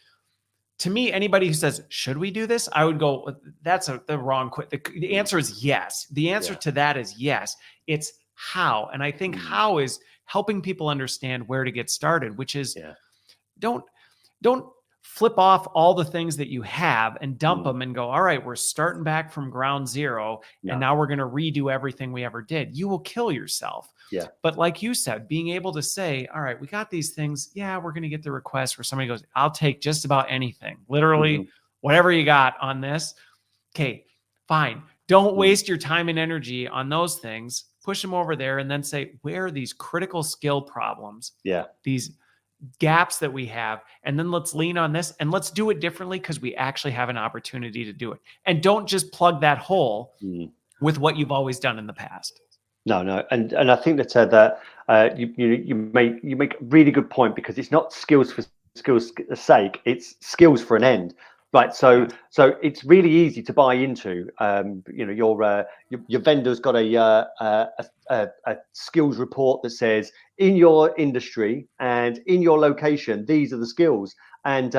To me, anybody who says, should we do this? I would go, that's the wrong. The answer is yes. The answer to that is yes. It's how. And I think how is helping people understand where to get started, which is don't flip off all the things that you have and dump them and go, all right, we're starting back from ground zero. And now we're going to redo everything we ever did. You will kill yourself. Yeah. But like you said, being able to say, all right, we got these things. Yeah, we're going to get the request where somebody goes, I'll take just about anything, literally whatever you got on this. Okay, fine. Don't waste your time and energy on those things. Push them over there and then say, where are these critical skill problems? Yeah. These gaps that we have, and then let's lean on this and let's do it differently because we actually have an opportunity to do it. And don't just plug that hole with what you've always done in the past. No, and I think that you make a really good point, because it's not skills for skills' sake; it's skills for an end. Right, so it's really easy to buy into. Your vendor's got a skills report that says in your industry and in your location, these are the skills. And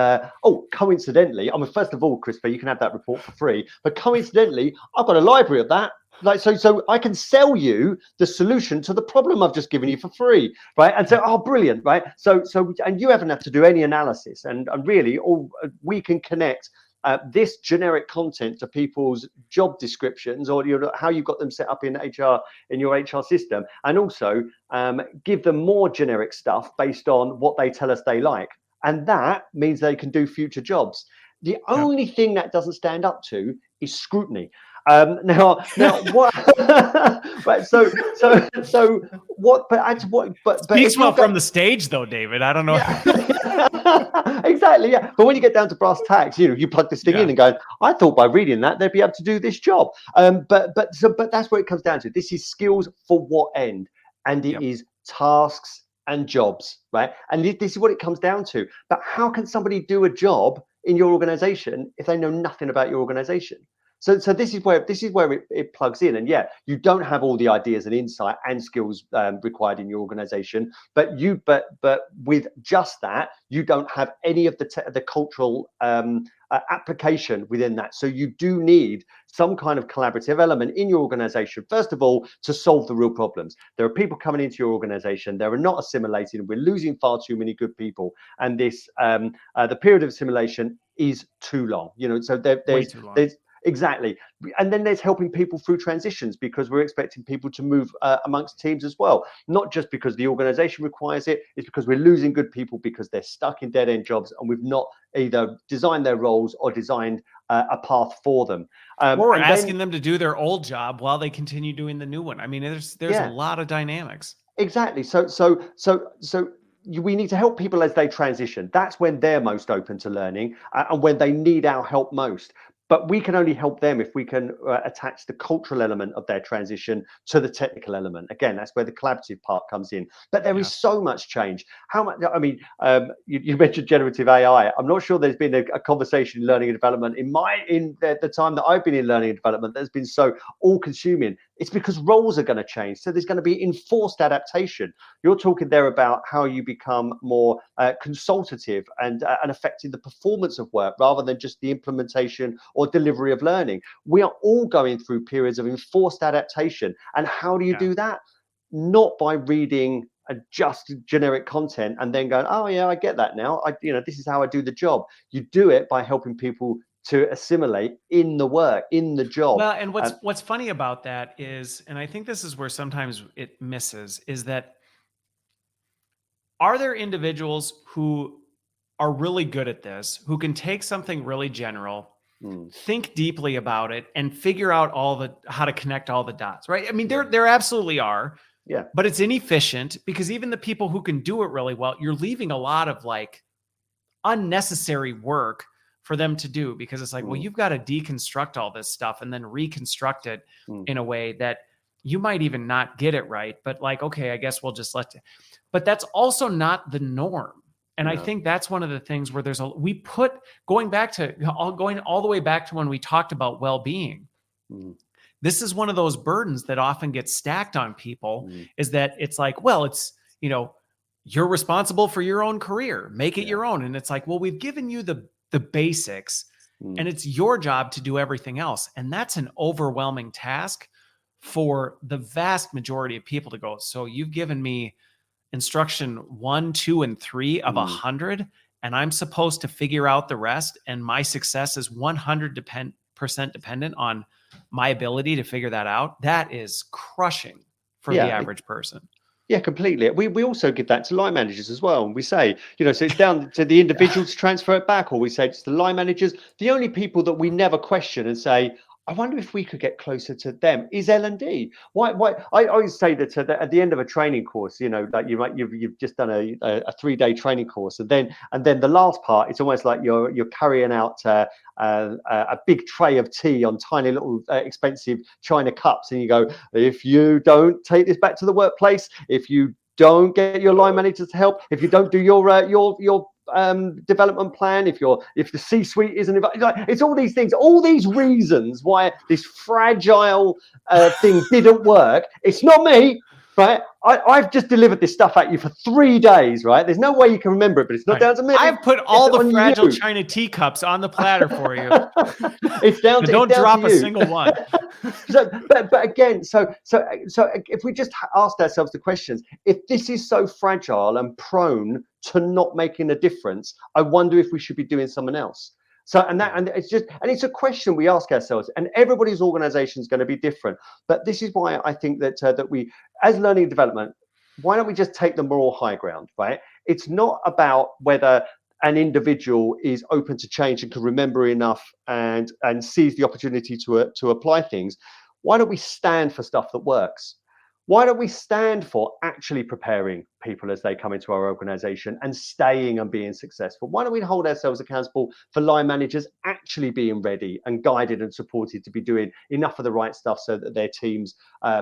coincidentally, first of all, Christopher, you can have that report for free. But coincidentally, I've got a library of that. So I can sell you the solution to the problem I've just given you for free, right? And so, brilliant, right? So and you haven't had to do any analysis, and really, all we can connect this generic content to people's job descriptions, or how you've got them set up in HR, in your HR system, and also give them more generic stuff based on what they tell us they like, and that means they can do future jobs. The only thing that doesn't stand up to is scrutiny. Now what? Right, so what? But speaks well from the stage, though, David. I don't know. Yeah. Exactly. Yeah. But when you get down to brass tacks, you plug this thing in and go, I thought by reading that they'd be able to do this job. But that's what it comes down to. This is skills for what end, and it is tasks and jobs, right? And this is what it comes down to. But how can somebody do a job in your organization if they know nothing about your organization? So this is where it plugs in. And you don't have all the ideas and insight and skills required in your organization, but with just that, you don't have any of the cultural application within that. So you do need some kind of collaborative element in your organization, first of all, to solve the real problems. There are people coming into your organization, they are not assimilating, we're losing far too many good people, and this the period of assimilation is too long. So there's Exactly. And then there's helping people through transitions, because we're expecting people to move amongst teams as well. Not just because the organization requires it, it's because we're losing good people because they're stuck in dead end jobs and we've not either designed their roles or designed a path for them. Or we're And asking then, them to do their old job while they continue doing the new one. I mean, there's a yeah, lot of dynamics. exactly. We need to help people as they transition. That's when they're most open to learning, and when they need our help most. But we can only help them if we can attach the cultural element of their transition to the technical element. Again, that's where the collaborative part comes in. But there is Yeah. so much change. How much? I mean, you mentioned generative AI. I'm not sure there's been a conversation in learning and development in the time that I've been in learning and development that's been so all-consuming. It's because roles are going to change, so there's going to be enforced adaptation. You're talking there about how you become more consultative and affecting the performance of work rather than just the implementation or delivery of learning. We are all going through periods of enforced adaptation. And how do you do that? Not by reading just generic content and then going, oh yeah, I get that now. This is how I do the job. You do it by helping people to assimilate in the work, in the job. Well, and what's funny about that is, and I think this is where sometimes it misses, is that are there individuals who are really good at this, who can take something really general, think deeply about it, and figure out how to connect all the dots, right? I mean, there absolutely are. Yeah. But it's inefficient because even the people who can do it really well, you're leaving a lot of like unnecessary work for them to do, because it's like, well, you've got to deconstruct all this stuff and then reconstruct it in a way that you might even not get it right. But like, okay, I guess we'll just let it. But that's also not the norm. And I think that's one of the things where going all the way back to when we talked about well-being. This is one of those burdens that often gets stacked on people, is that it's like, well, it's, you're responsible for your own career, make it your own. And it's like, well, we've given you the basics and it's your job to do everything else. And that's an overwhelming task for the vast majority of people to go, so you've given me instruction 1, 2, and 3 of 100, and I'm supposed to figure out the rest. And my success is 100% dependent on my ability to figure that out. That is crushing for the average person. Yeah, completely. We also give that to line managers as well. And we say, so it's down to the individual to transfer it back, or we say it's the line managers. The only people that we never question and say, I wonder if we could get closer to them, is L&D. Why? I always say that at the end of a training course, that you've just done a 3-day training course, and then the last part, it's almost like you're carrying out a big tray of tea on tiny little expensive china cups, and you go, if you don't take this back to the workplace, if you don't get your line managers to help, if you don't do your development plan, if the C-suite isn't involved, it's all these things, all these reasons why this fragile thing didn't work. It's not me, right? I've just delivered this stuff at you for 3 days, right? There's no way you can remember it, but it's not down to me. I've put all the fragile china teacups on the platter for you. It's down to don't drop a single one. But again, so if we just asked ourselves the questions, if this is so fragile and prone to not making a difference, I wonder if we should be doing something else. So and it's a question we ask ourselves, and everybody's organization is going to be different. But this is why I think that we, as learning and development, why don't we just take the moral high ground, right? It's not about whether an individual is open to change and can remember enough and sees the opportunity to apply things. Why don't we stand for stuff that works? Why don't we stand for actually preparing people as they come into our organization and staying and being successful? Why don't we hold ourselves accountable for line managers actually being ready and guided and supported to be doing enough of the right stuff so that their teams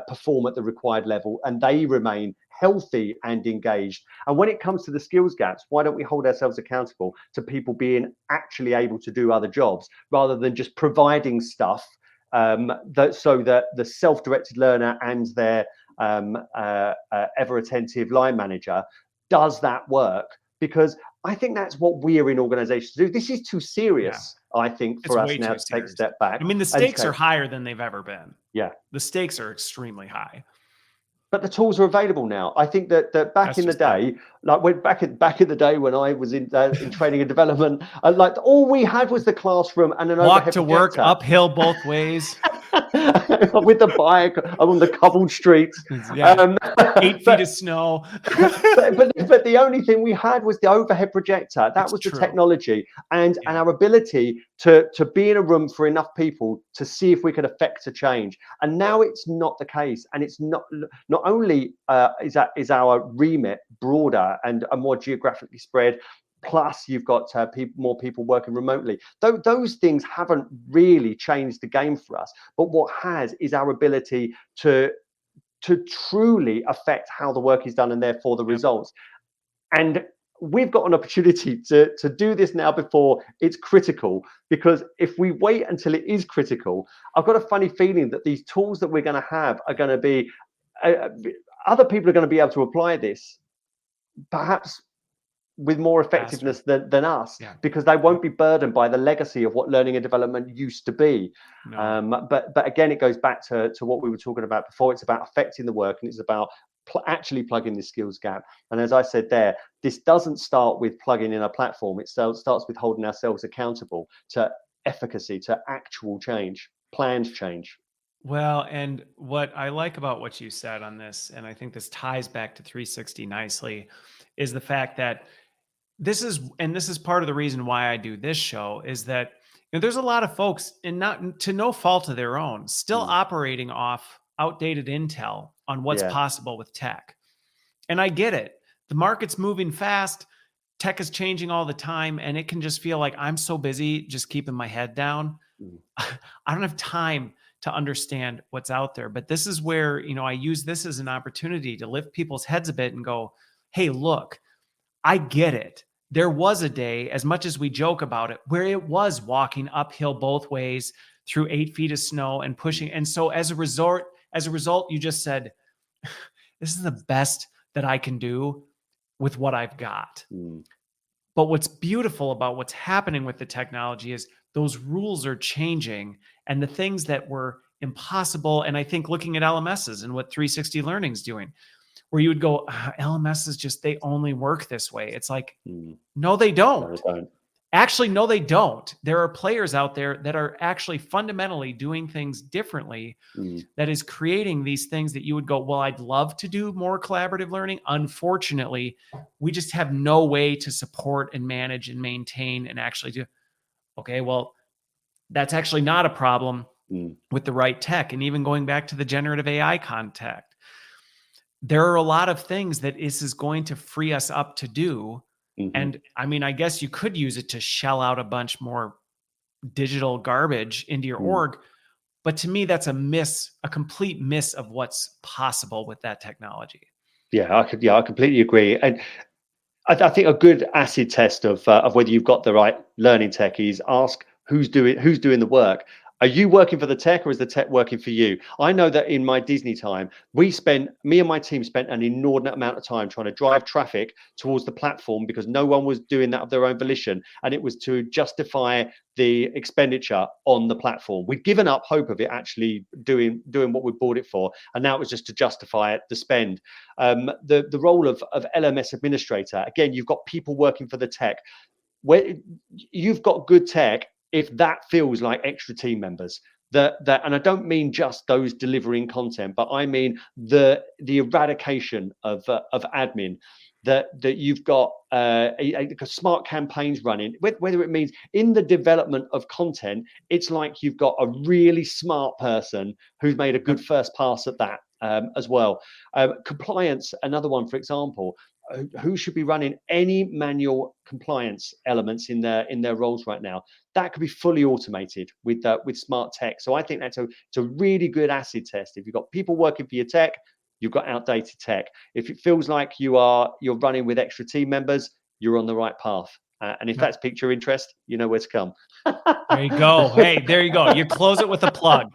perform at the required level and they remain healthy and engaged? And when it comes to the skills gaps, why don't we hold ourselves accountable to people being actually able to do other jobs rather than just providing stuff so that the self-directed learner and their ever attentive line manager does that work? Because I think that's what we are in organizations to do. This is too serious, I think, for us now to take a step back. I mean, the stakes are higher than they've ever been. Yeah. The stakes are extremely high. but the tools are available now. I think that back That's in the just that. day, like back in the day when I was in training and development, like all we had was the classroom and an Walk overhead to work projector. uphill both ways. With the bike on the cobbled streets. Yeah, 8 feet of But snow. but the only thing we had was the overhead projector. That It's was the true. technology and Yeah. our ability to be in a room for enough people to see if we could affect a change. And now it's not the case. And it's not only is our remit broader and a more geographically spread. Plus, you've got more people working remotely. Those things haven't really changed the game for us. But what has is our ability to truly affect how the work is done and therefore the Yep. results. And we've got an opportunity to do this now before it's critical, because if we wait until it is critical, I've got a funny feeling that these tools that we're going to have are going to be uh, other people are going to be able to apply this perhaps with more Faster. effectiveness than us, Yeah. because they Yep. won't be burdened by the legacy of what learning and development used to be. No. But again, it goes back to what we were talking about before. It's about affecting the work, and it's about actually plugging the skills gap. And as I said there, this doesn't start with plugging in a platform. It starts with holding ourselves accountable to efficacy, to actual change, planned change. Well, and what I like about what you said on this, and I think this ties back to 360 nicely, is the fact that this is part of the reason why I do this show, is that there's a lot of folks, and not to no fault of their own, still Mm, operating off outdated intel on what's yeah. possible with tech. And I get it. The market's moving fast, tech is changing all the time, and it can just feel like I'm so busy just keeping my head down. Mm, I don't have time to understand what's out there. But this is where, I use this as an opportunity to lift people's heads a bit and go, hey, look, I get it. There was a day, as much as we joke about it, where it was walking uphill both ways through 8 feet of snow and mm, pushing. And so as a result, you just said, this is the best that I can do with what I've got. mm, But what's beautiful about what's happening with the technology is those rules are changing, and the things that were impossible. And I think looking at LMSs and what 360 Learning is doing, where you would go, LMS is just, they only work this way. It's like, mm. no, they No, I don't. don't. Actually, no, they don't. There are players out there that are actually fundamentally doing things differently, Mm, that is creating these things that you would go, well, I'd love to do more collaborative learning. Unfortunately, we just have no way to support and manage and maintain and actually do. Okay, well, that's actually not a problem mm, with the right tech. And even going back to the generative AI contact, there are a lot of things that this is going to free us up to do. mhm. And I mean, I guess you could use it to shell out a bunch more digital garbage into your Mm. org. But to me, that's a complete miss of what's possible with that technology. Yeah, I completely agree. And I think a good acid test of whether you've got the right learning tech is ask who's doing the work. Are you working for the tech, or is the tech working for you? I know that in my Disney time, me and my team spent an inordinate amount of time trying to drive traffic towards the platform, because no one was doing that of their own volition, and it was to justify the expenditure on the platform. We'd given up hope of it actually doing what we bought it for, and now it was just to justify it, the spend. The role of LMS administrator, again, you've got people working for the tech. Where you've got good tech, if that feels like extra team members, that and I don't mean just those delivering content, but I mean the eradication of admin, that you've got smart campaigns running, whether it means in the development of content, it's like you've got a really smart person who's made a good Yep. first pass at that, as well. Compliance, another one, for example. Who should be running any manual compliance elements in their roles right now? That could be fully automated with smart tech. So I think it's a really good acid test. If you've got people working for your tech, you've got outdated tech. If it feels like you're running with extra team members, you're on the right path. And if Yep. that's piqued your interest, you know where to come. There you go. Hey, there you go. You close it with a plug.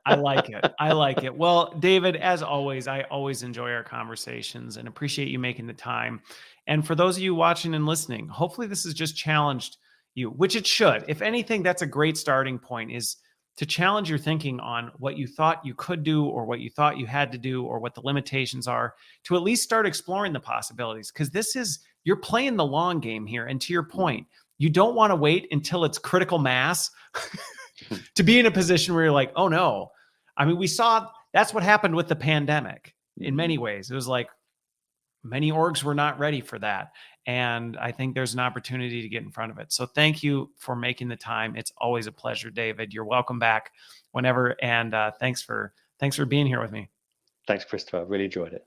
I like it. I like it. Well, David, as always, I always enjoy our conversations and appreciate you making the time. And for those of you watching and listening, hopefully this has just challenged you, which it should. If anything, that's a great starting point, is to challenge your thinking on what you thought you could do or what you thought you had to do or what the limitations are, to at least start exploring the possibilities. Because you're playing the long game here. And to your point, you don't want to wait until it's critical mass to be in a position where you're like, oh no. I mean, we saw that's what happened with the pandemic in many ways. It was like many orgs were not ready for that. And I think there's an opportunity to get in front of it. So thank you for making the time. It's always a pleasure, David. You're welcome back whenever. And thanks for being here with me. Thanks, Christopher. I really enjoyed it.